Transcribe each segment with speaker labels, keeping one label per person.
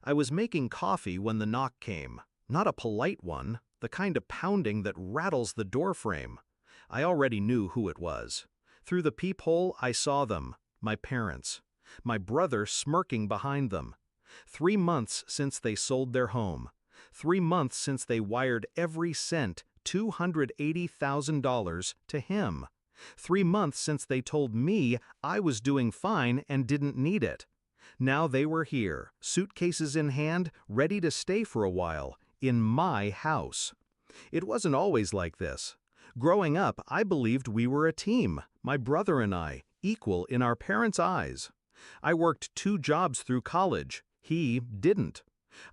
Speaker 1: I was making coffee when the knock came. Not a polite one, the kind of pounding that rattles the doorframe. I already knew who it was. Through the peephole, I saw them, my parents. My brother smirking behind them. 3 months since they sold their home. 3 months since they wired every cent, $280,000, to him. 3 months since they told me I was doing fine and didn't need it. Now they were here, suitcases in hand, ready to stay for a while, in my house. It wasn't always like this. Growing up, I believed we were a team, my brother and I, equal in our parents' eyes. I worked 2 jobs through college. He didn't.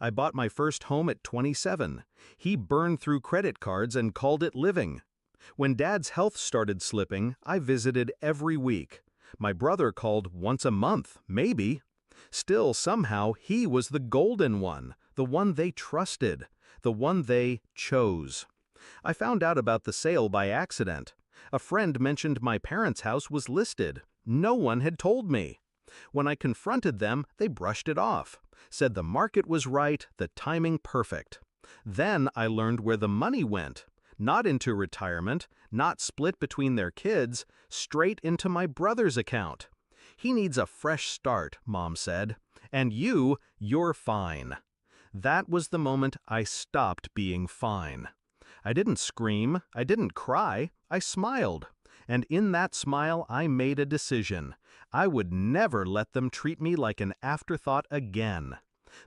Speaker 1: I bought my first home at 27. He burned through credit cards and called it living. When Dad's health started slipping, I visited every week. My brother called once a month, maybe. Still, somehow, he was the golden one, the one they trusted, the one they chose. I found out about the sale by accident. A friend mentioned my parents' house was listed. No one had told me. When I confronted them, they brushed it off, said the market was right, the timing perfect. Then I learned where the money went. Not into retirement, not split between their kids, straight into my brother's account. He needs a fresh start, Mom said. And you're fine. That was the moment I stopped being fine. I didn't scream, I didn't cry, I smiled. And in that smile I made a decision. I would never let them treat me like an afterthought again.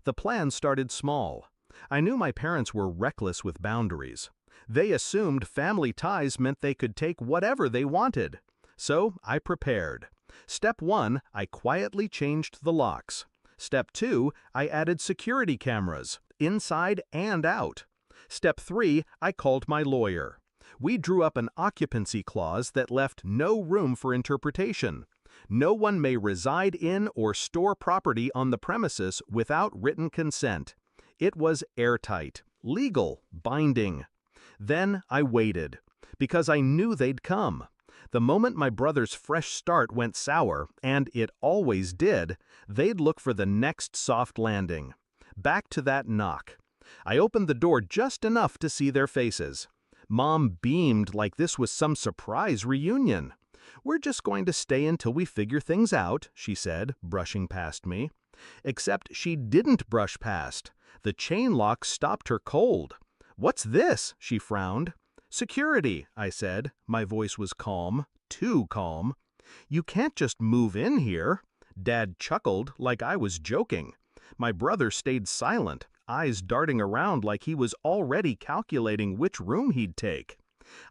Speaker 1: The plan started small. I knew my parents were reckless with boundaries. They assumed family ties meant they could take whatever they wanted. So I prepared. Step 1, I quietly changed the locks. Step 2, I added security cameras, inside and out. Step 3, I called my lawyer. We drew up an occupancy clause that left no room for interpretation. No one may reside in or store property on the premises without written consent. It was airtight, legal, binding. Then I waited, because I knew they'd come. The moment my brother's fresh start went sour, and it always did, they'd look for the next soft landing. Back to that knock. I opened the door just enough to see their faces. Mom beamed like this was some surprise reunion. "We're just going to stay until we figure things out," she said, brushing past me. Except she didn't brush past. The chain lock stopped her cold. "What's this?" she frowned. "Security," I said. My voice was calm, too calm. "You can't just move in here." Dad chuckled like I was joking. My brother stayed silent, eyes darting around like he was already calculating which room he'd take.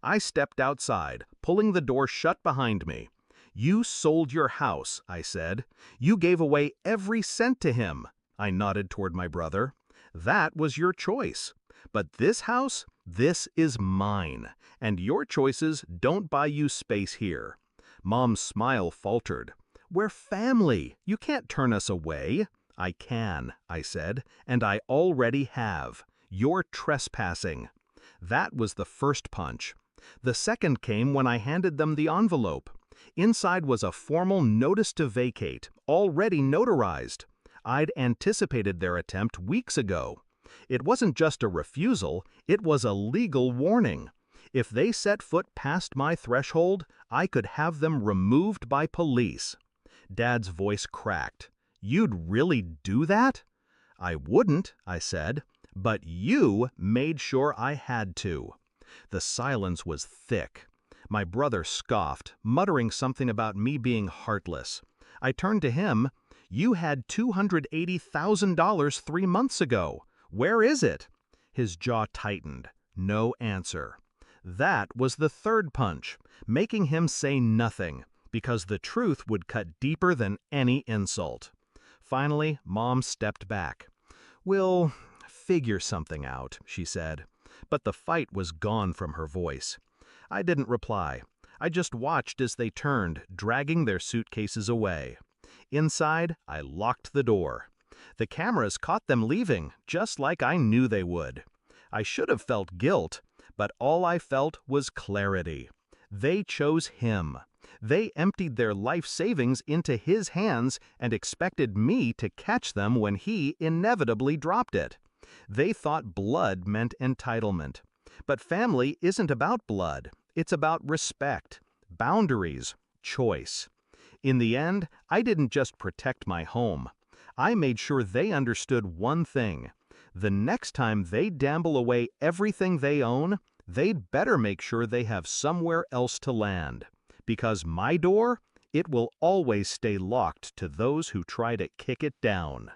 Speaker 1: I stepped outside, pulling the door shut behind me. "You sold your house," I said. "You gave away every cent to him." I nodded toward my brother. "That was your choice. But this house, this is mine, and your choices don't buy you space here." Mom's smile faltered. "We're family. You can't turn us away." "I can," I said, "and I already have. You're trespassing." That was the first punch. The second came when I handed them the envelope. Inside was a formal notice to vacate, already notarized. I'd anticipated their attempt weeks ago. It wasn't just a refusal, it was a legal warning. If they set foot past my threshold, I could have them removed by police. Dad's voice cracked. "You'd really do that?" "I wouldn't," I said, "but you made sure I had to." The silence was thick. My brother scoffed, muttering something about me being heartless. I turned to him. "You had $280,000 3 months ago. Where is it?" His jaw tightened. No answer. That was the third punch, making him say nothing, because the truth would cut deeper than any insult. Finally, Mom stepped back. "We'll figure something out," she said. But the fight was gone from her voice. I didn't reply. I just watched as they turned, dragging their suitcases away. Inside, I locked the door. The cameras caught them leaving, just like I knew they would. I should have felt guilt, but all I felt was clarity. They chose him. They emptied their life savings into his hands and expected me to catch them when he inevitably dropped it. They thought blood meant entitlement. But family isn't about blood. It's about respect, boundaries, choice. In the end, I didn't just protect my home. I made sure they understood one thing. The next time they gamble away everything they own, they'd better make sure they have somewhere else to land. Because my door, it will always stay locked to those who try to kick it down.